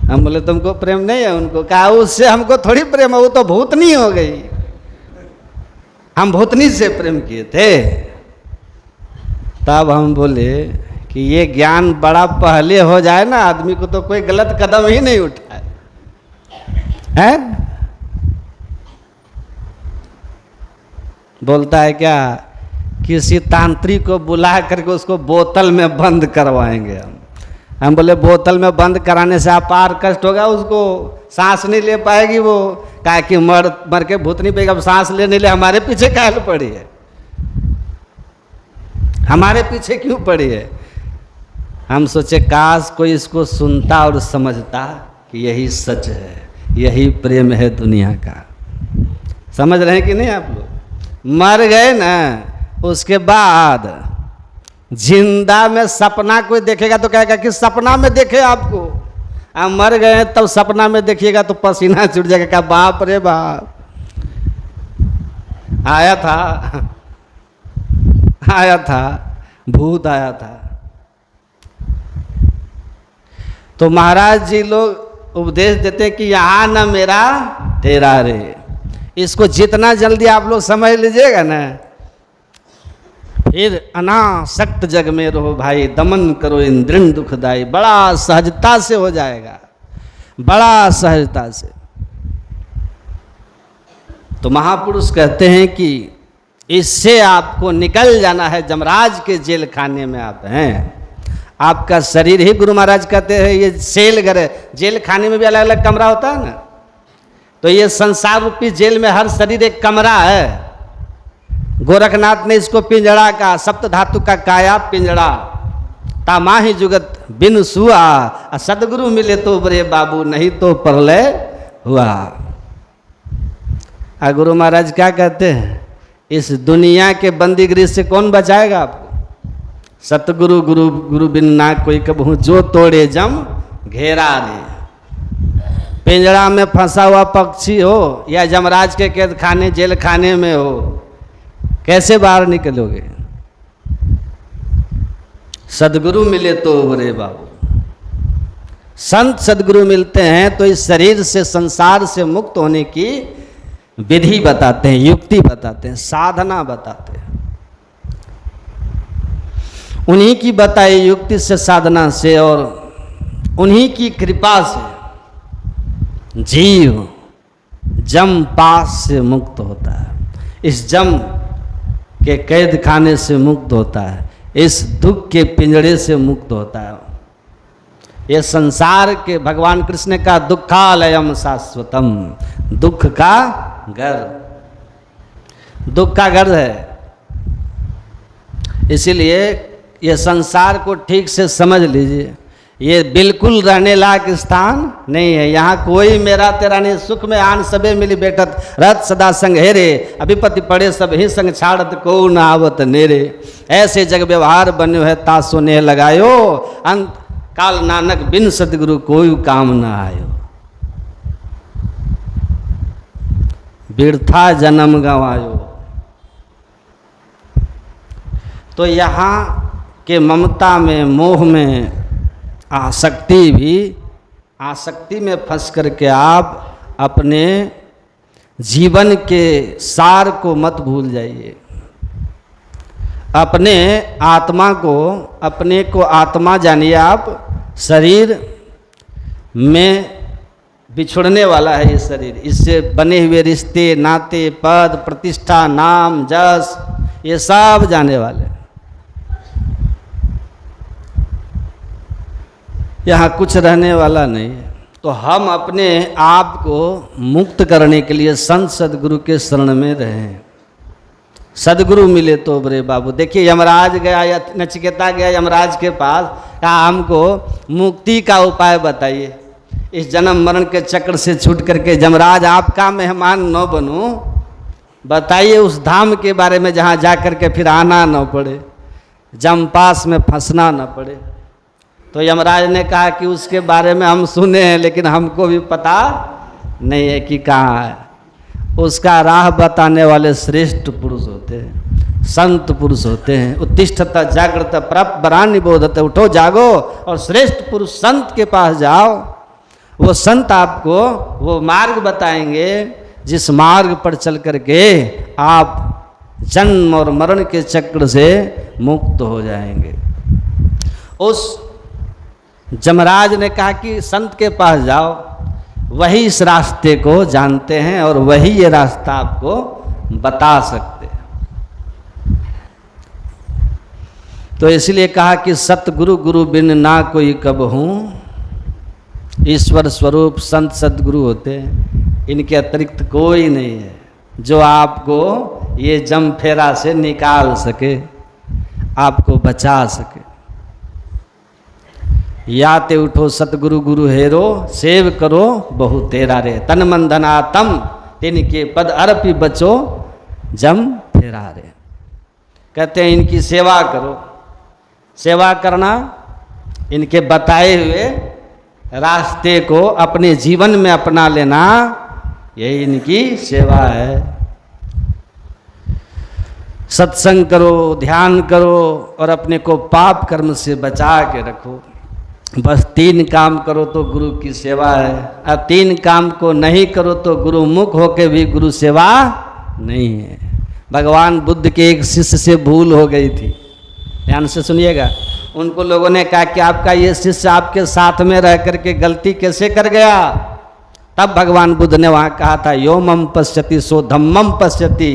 हम बोले तुमको प्रेम नहीं है उनको? कहा उससे हमको थोड़ी प्रेम है, वो तो भूतनी हो गई, हम भूतनी से प्रेम किए थे। तब हम बोले कि ये ज्ञान बड़ा पहले हो जाए ना आदमी को तो कोई गलत कदम ही नहीं उठाए है। बोलता है क्या, किसी तांत्रिक को बुला करके उसको बोतल में बंद करवाएंगे हम बोले बोतल में बंद कराने से अपार कष्ट होगा, उसको सांस नहीं ले पाएगी वो, काहे कि मर के भूतनी पे अब सांस लेने ले हमारे पीछे काहे पड़ी है, हमारे पीछे क्यों पड़ी है? हम सोचे काश कोई इसको सुनता और समझता कि यही सच है, यही प्रेम है दुनिया का। समझ रहे हैं कि नहीं आप लोग? मर गए ना, उसके बाद जिंदा में सपना कोई देखेगा तो कहेगा कि सपना में देखे आपको। आप मर गए तब तो सपना में देखिएगा तो पसीना छूट जाएगा, क्या बाप रे बाप, आया था भूत आया था। तो महाराज जी लोग उपदेश देते हैं कि यहाँ न मेरा तेरा रे। इसको जितना जल्दी आप लोग समझ लीजिएगा ना, फिर अनासक्त जग में रहो भाई, दमन करो इंद्रिन दुखदाई, बड़ा सहजता से हो जाएगा, बड़ा सहजता से। तो महापुरुष कहते हैं कि इससे आपको निकल जाना है, जमराज के जेल खाने में आप हैं। आपका शरीर ही गुरु महाराज कहते हैं ये सेल घर है। जेल खाने में भी अलग अलग कमरा होता है ना, तो ये संसार रूपी जेल में हर शरीर एक कमरा है। गोरखनाथ ने इसको पिंजड़ा का, सप्त धातु का काया पिंजड़ा, तामाही जुगत बिन सुआ, सदगुरु मिले तो बरे बाबू, नहीं तो प्रलय हुआ। गुरु महाराज क्या कहते हैं, इस दुनिया के बंदीगिरी से कौन बचाएगा आपको? सतगुरु गुरु गुरु बिन ना कोई कबहू, जो तोड़े जम घेरा रे। पिंजड़ा में फंसा हुआ पक्षी हो या जमराज के कैद खाने जेल खाने में हो, कैसे बाहर निकलोगे? सदगुरु मिले तो बरे बाबू। संत सदगुरु मिलते हैं तो इस शरीर से, संसार से मुक्त होने की विधि बताते हैं, युक्ति बताते हैं, साधना बताते हैं। उन्हीं की बताई युक्ति से, साधना से और उन्हीं की कृपा से जीव जम पास से मुक्त होता है, इस जम के कैद खाने से मुक्त होता है, इस दुख के पिंजड़े से मुक्त होता है। ये संसार के, भगवान कृष्ण का दुखालयम शाश्वतम, दुख का घर, दुख का घर है। इसीलिए ये संसार को ठीक से समझ लीजिए, ये बिल्कुल रहने लायक स्थान नहीं है। यहाँ कोई मेरा तेरा नहीं, सुख में आन सबे मिली बैठत, रत सदा संग हेरे, अभिपति पड़े सब ही संग छाड़त, को न आवत नेरे। ऐसे जग व्यवहार बन्यो है तासो ने लगायो, अंत काल नानक बिन सतगुरु कोई काम न आयो। बिरथा जन्म गवायो। तो यहाँ के ममता में, मोह में, आसक्ति भी, आसक्ति में फंस करके आप अपने जीवन के सार को मत भूल जाइए। अपने आत्मा को, अपने को आत्मा जानिए आप। शरीर में बिछुड़ने वाला है ये शरीर, इससे बने हुए रिश्ते, नाते, पद, प्रतिष्ठा, नाम, जस, ये सब जाने वाले। यहाँ कुछ रहने वाला नहीं है। तो हम अपने आप को मुक्त करने के लिए संत सदगुरु के शरण में रहें। सदगुरु मिले तो बरे बाबू। देखिए यमराज गया, या नचिकेता गया यमराज के पास, कहा हमको मुक्ति का उपाय बताइए, इस जन्म मरण के चक्र से छूट करके यमराज आपका मेहमान न बनूं, बताइए उस धाम के बारे में जहाँ जा कर के फिर आना न पड़े, जमपास में फंसना न पड़े। तो यमराज ने कहा कि उसके बारे में हम सुने हैं, लेकिन हमको भी पता नहीं है कि कहाँ है। उसका राह बताने वाले श्रेष्ठ पुरुष होते हैं, संत पुरुष होते हैं। उत्तिष्ठत जागृत प्रप बरानि बोधत, उठो जागो और श्रेष्ठ पुरुष संत के पास जाओ। वो संत आपको वो मार्ग बताएंगे जिस मार्ग पर चल करके आप जन्म और मरण के चक्र से मुक्त हो जाएंगे। उस जमराज ने कहा कि संत के पास जाओ, वही इस रास्ते को जानते हैं और वही ये रास्ता आपको बता सकते हैं। तो इसलिए कहा कि सतगुरु गुरु बिन ना कोई कबहूँ, ईश्वर स्वरूप संत सदगुरु होते हैं, इनके अतिरिक्त कोई नहीं है जो आपको ये जम फेरा से निकाल सके, आपको बचा सके। याते उठो सतगुरु गुरु हेरो, सेव करो बहु तेरा रे, तन मन धना तम तिनके पद अर्पी बचो जम फेरा रे। कहते हैं इनकी सेवा करो। सेवा करना, इनके बताए हुए रास्ते को अपने जीवन में अपना लेना, यही इनकी सेवा है। सत्संग करो, ध्यान करो और अपने को पाप कर्म से बचा के रखो। बस 3 काम करो तो गुरु की सेवा है। अब 3 काम को नहीं करो तो गुरु मुख होके भी गुरु सेवा नहीं है। भगवान बुद्ध के एक शिष्य से भूल हो गई थी, ध्यान से सुनिएगा। उनको लोगों ने कहा कि आपका ये शिष्य आपके साथ में रह करके गलती कैसे कर गया? तब भगवान बुद्ध ने वहाँ कहा था, यो मम पश्यति सो धम्मम पश्यति,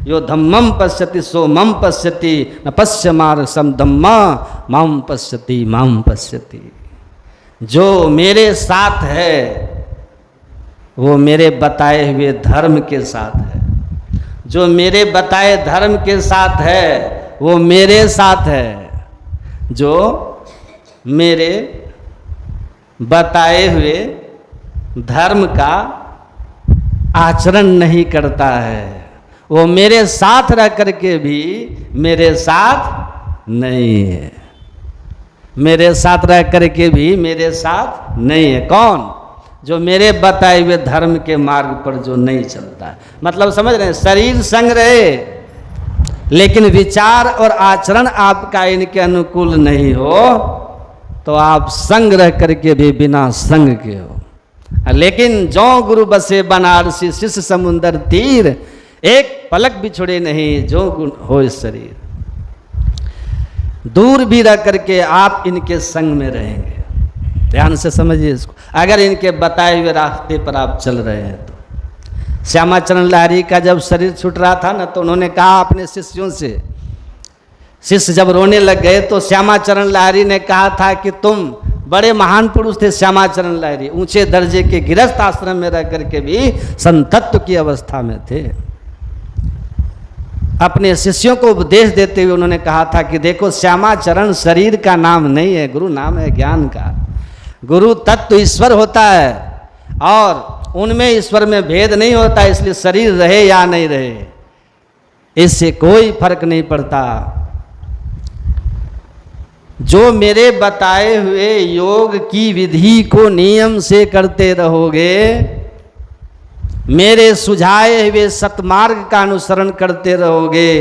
यो धम्मम पश्यति सो मम पश्यति, न पश्यमार सम धम्मा मम पश्यति मम पश्यति। जो मेरे साथ है वो मेरे बताए हुए धर्म के साथ है, जो मेरे बताए धर्म के साथ है वो मेरे साथ है, जो मेरे बताए हुए धर्म का आचरण नहीं करता है वो मेरे साथ रह करके भी मेरे साथ नहीं है, मेरे साथ रह करके भी मेरे साथ नहीं है। कौन? जो मेरे बताए हुए धर्म के मार्ग पर जो नहीं चलता है। मतलब समझ रहे हैं, शरीर संग रहे लेकिन विचार और आचरण आपका इनके अनुकूल नहीं हो तो आप संग रह करके भी बिना संग के हो। लेकिन जो गुरु बसे बनारसी शिष्य समुंदर तीर, एक पलक बिछुड़े नहीं जो गुण हो इस शरीर। दूर भी रह करके आप इनके संग में रहेंगे। ध्यान से समझिए इसको। अगर इनके बताए हुए रास्ते पर आप चल रहे हैं तो। श्यामाचरण लाहिड़ी का जब शरीर छूट रहा था ना, तो उन्होंने कहा अपने शिष्यों से, शिष्य जब रोने लग गए तो श्यामाचरण लाहिड़ी ने कहा था कि तुम बड़े महान पुरुष थे श्यामाचरण लाहिड़ी, ऊंचे दर्जे के गृहस्थ आश्रम में रह करके भी संतत्व की अवस्था में थे। अपने शिष्यों को उपदेश देते हुए उन्होंने कहा था कि देखो, श्यामाचरण शरीर का नाम नहीं है, गुरु नाम है ज्ञान का। गुरु तत्व ईश्वर होता है और उनमें ईश्वर में भेद नहीं होता, इसलिए शरीर रहे या नहीं रहे इससे कोई फर्क नहीं पड़ता। जो मेरे बताए हुए योग की विधि को नियम से करते रहोगे, मेरे सुझाए हुए सतमार्ग का अनुसरण करते रहोगे,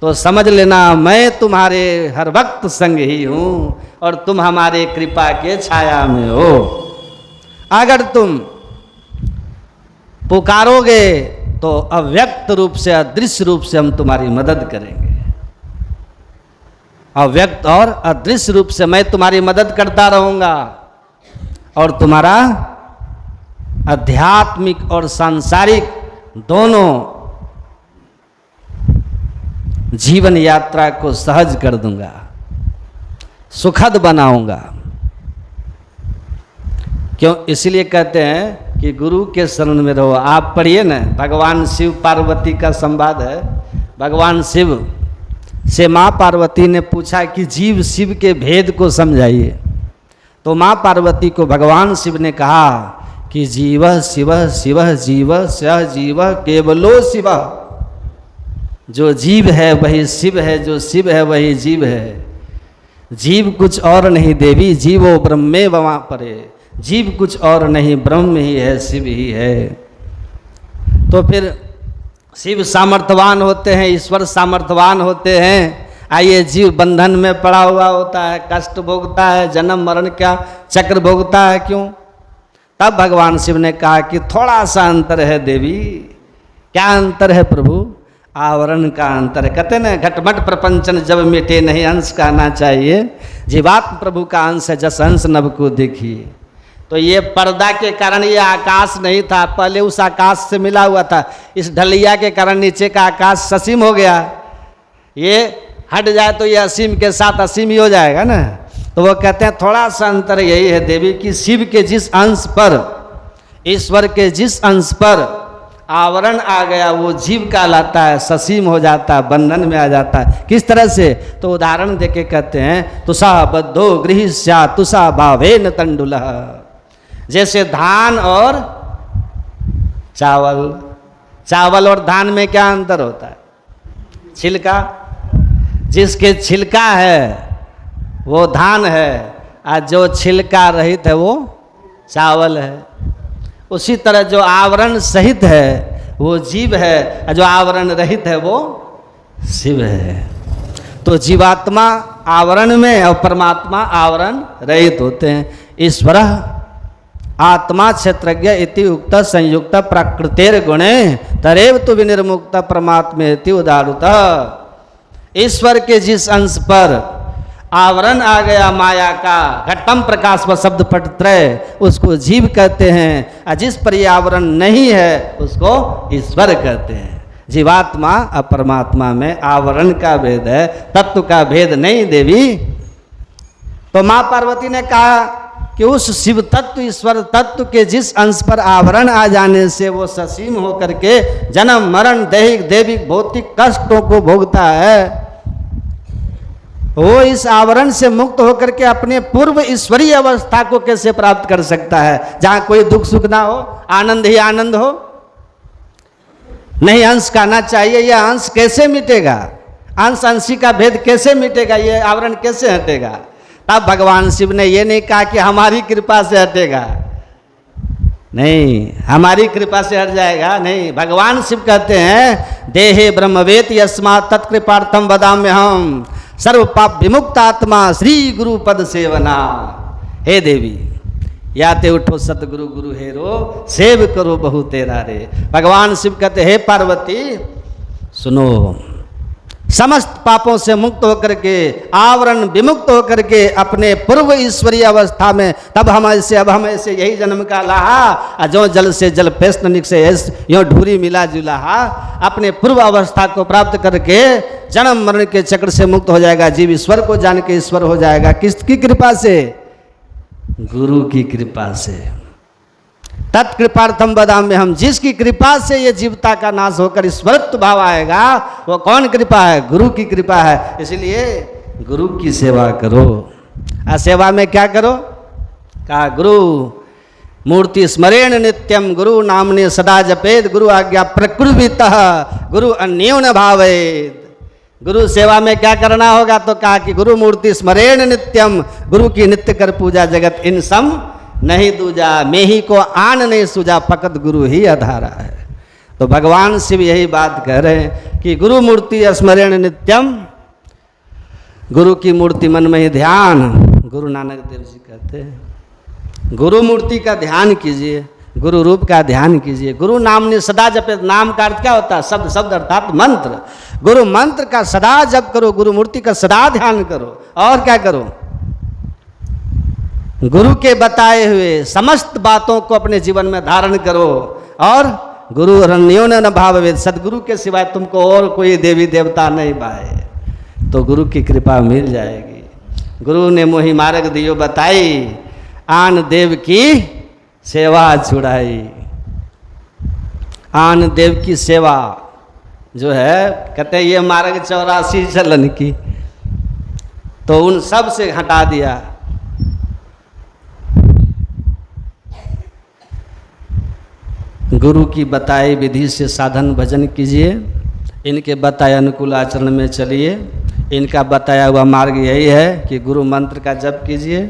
तो समझ लेना मैं तुम्हारे हर वक्त संग ही हूं और तुम हमारे कृपा के छाया में हो। अगर तुम पुकारोगे तो अव्यक्त रूप से, अदृश्य रूप से हम तुम्हारी मदद करेंगे। अव्यक्त और अदृश्य रूप से मैं तुम्हारी मदद करता रहूंगा और तुम्हारा आध्यात्मिक और सांसारिक दोनों जीवन यात्रा को सहज कर दूंगा, सुखद बनाऊंगा। क्यों? इसलिए कहते हैं कि गुरु के शरण में रहो। आप पढ़िए ना, भगवान शिव पार्वती का संवाद है। भगवान शिव से माँ पार्वती ने पूछा कि जीव शिव के भेद को समझाइए। तो माँ पार्वती को भगवान शिव ने कहा कि जीव शिव शिव जीव स जीव केवलो शिव। जो जीव है वही शिव है, जो शिव है वही जीव है। जीव कुछ और नहीं देवी, जीवो ब्रह्मे वहाँ परे। जीव कुछ और नहीं, ब्रह्म ही है, शिव ही है। तो फिर शिव सामर्थ्यवान होते हैं, ईश्वर सामर्थ्यवान होते हैं। आइए, जीव बंधन में पड़ा हुआ होता है, कष्ट भोगता है, जन्म मरण का चक्र भोगता है। क्यों? तब भगवान शिव ने कहा कि थोड़ा सा अंतर है देवी। क्या अंतर है प्रभु? आवरण का अंतर है। कहते ना, घटमट प्रपंचन जब मिटे नहीं अंश कहना चाहिए। जीवात्म प्रभु का अंश है, जस अंश नभ को देखिए। तो ये पर्दा के कारण ये आकाश नहीं था, पहले उस आकाश से मिला हुआ था। इस ढलैया के कारण नीचे का आकाश ससीम हो गया। ये हट जाए तो ये असीम के साथ असीम ही हो जाएगा ना। तो वो कहते हैं थोड़ा सा अंतर यही है देवी कि शिव के जिस अंश पर, ईश्वर के जिस अंश पर आवरण आ गया, वो जीव कहलाता है, ससीम हो जाता है, बंधन में आ जाता है। किस तरह से? तो उदाहरण देके कहते हैं, तुषा बद्धो गृहीष्या तुषा भावेन तंडुलः। जैसे धान और चावल, चावल और धान में क्या अंतर होता है? छिलका। जिसके छिलका है वो धान है, और जो छिलका रहित है वो चावल है। उसी तरह जो आवरण सहित है वो जीव है, और जो आवरण रहित है वो शिव है। तो जीवात्मा आवरण में और परमात्मा आवरण रहित होते हैं। ईश्वर आत्मा क्षेत्रज्ञ इति उक्त संयुक्त प्रकृतेर गुणे तरेव तु विनिर्मुक्त परमात्मेति उदाहृतः। ईश्वर के जिस अंश पर आवरण आ गया माया का, घटम प्रकाश व शब्द पटत्रय, उसको जीव कहते हैं, और जिस पर ये आवरण नहीं है उसको ईश्वर कहते हैं। जीवात्मा और परमात्मा में आवरण का भेद है, तत्व का भेद नहीं देवी। तो माँ पार्वती ने कहा कि उस शिव तत्व, ईश्वर तत्व के जिस अंश पर आवरण आ जाने से वो ससीम होकर के जन्म मरण दैहिक दैविक भौतिक कष्टों को भोगता है, वो इस आवरण से मुक्त होकर के अपने पूर्व ईश्वरीय अवस्था को कैसे प्राप्त कर सकता है, जहां कोई दुख सुख ना हो, आनंद ही आनंद हो। नहीं, अंश कहना चाहिए। यह अंश कैसे मिटेगा? अंश अंशी का भेद कैसे मिटेगा? ये आवरण कैसे हटेगा? तब भगवान शिव ने ये नहीं कहा कि हमारी कृपा से हटेगा, नहीं, हमारी कृपा से हट जाएगा, नहीं। भगवान शिव कहते हैं, देहे ब्रह्मवेत यस्मात् तत्कृपार्थम वदाम्यहम सर्व पाप विमुक्त आत्मा श्री गुरु पद सेवना। हे देवी, याते उठो सतगुरु गुरु हेरो, सेव करो बहु तेरा रे। भगवान शिव कहते, हे पार्वती सुनो, समस्त पापों से मुक्त होकर के, आवरण विमुक्त होकर के अपने पूर्व ईश्वरीय अवस्था में, तब हम ऐसे, अब हम ऐसे, यही जन्म का लाहा, जो जल से जल पेस्तनिक से यो ढूरी मिला जुलाहा, अपने पूर्व अवस्था को प्राप्त करके जन्म मरण के चक्र से मुक्त हो जाएगा। जीव ईश्वर को जान के ईश्वर हो जाएगा। किसकी कृपा से? गुरु की कृपा से। तत्कृपार्थम बदाम्य हम, जिसकी कृपा से ये जीवता का नाश होकर ईश्वरत्व भाव आएगा, वो कौन कृपा है? गुरु की कृपा है। इसलिए गुरु की सेवा करो। सेवा में क्या करो? कहा गुरु मूर्ति स्मरेण नित्यम, गुरु नामने सदा जपेद, गुरु आज्ञा प्रकृतितः गुरु अन्योन भावेद। गुरु सेवा में क्या करना होगा? तो कहा कि गुरु मूर्ति स्मरेण नित्यम, गुरु की नित्य कर पूजा, जगत इन सम नहीं दूजा, मैं ही को आन नहीं सूझा, फकत गुरु ही आधारा है। तो भगवान शिव यही बात कह रहे हैं कि गुरु मूर्ति स्मरण नित्यम, गुरु की मूर्ति मन में ही ध्यान। गुरु नानक देव जी कहते हैं गुरु मूर्ति का ध्यान कीजिए, गुरु रूप का ध्यान कीजिए। गुरु नाम ने सदा जपे। नाम का अर्थ क्या होता है? शब्द, शब्द अर्थात मंत्र। गुरु मंत्र का सदा जप करो, गुरु मूर्ति का सदा ध्यान करो। और क्या करो? गुरु के बताए हुए समस्त बातों को अपने जीवन में धारण करो। और गुरु रण्योन न भाववेद, सदगुरु के सिवाय तुमको और कोई देवी देवता नहीं पाए, तो गुरु की कृपा मिल जाएगी। गुरु ने मोहि मार्ग दियो बताई, आन देव की सेवा छुड़ाई। आन देव की सेवा जो है, कहते हैं ये मार्ग 84 चलन की, तो उन सब से हटा दिया। गुरु की बताई विधि से साधन भजन कीजिए, इनके बताए अनुकूल आचरण में चलिए। इनका बताया हुआ मार्ग यही है कि गुरु मंत्र का जप कीजिए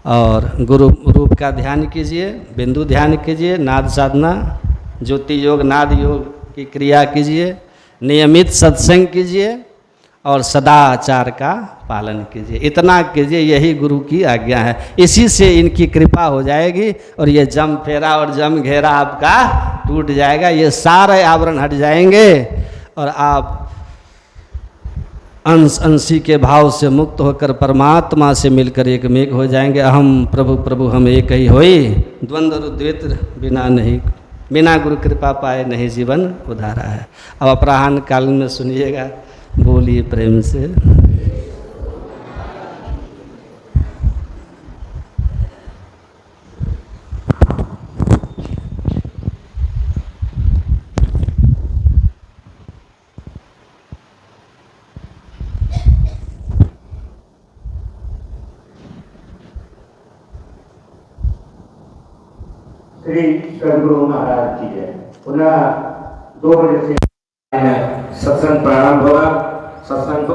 और गुरु रूप का ध्यान कीजिए, बिंदु ध्यान कीजिए, नाद साधना, ज्योति योग, नाद योग की क्रिया कीजिए, नियमित सत्संग कीजिए और सदाचार का पालन कीजिए। इतना कीजिए, यही गुरु की आज्ञा है। इसी से इनकी कृपा हो जाएगी और ये जम फेरा और जम घेरा आपका टूट जाएगा। ये सारे आवरण हट जाएंगे और आप अंश अंशी के भाव से मुक्त होकर परमात्मा से मिलकर एक मेघ हो जाएंगे। अहम प्रभु प्रभु हम एक ही होई, द्वंद्व द्वैत बिना नहीं, बिना गुरु कृपा पाए नहीं जीवन उधारा है। अब अपराह्न काल में सुनिएगा, बोलिए प्रेम से। श्री सदगुरु महाराज की जय। पुनः 2 बजे से सत्संग प्रारंभ होगा। सत्संग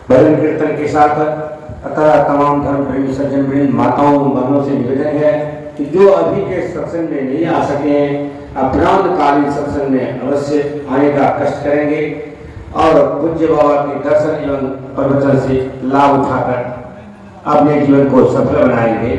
भजन कीर्तन के साथ अतः तमाम धर्म प्रेमी सज्जन वृंद माताओं बहनों से निवेदन है कि जो अभी के सत्संग में नहीं आ सके अपराधकालीन सत्संग में अवश्य आने का कष्ट करेंगे और पूज्य बाबा के दर्शन एवं प्रवचन से लाभ उठाकर अपने जीवन को सफल बनाएंगे।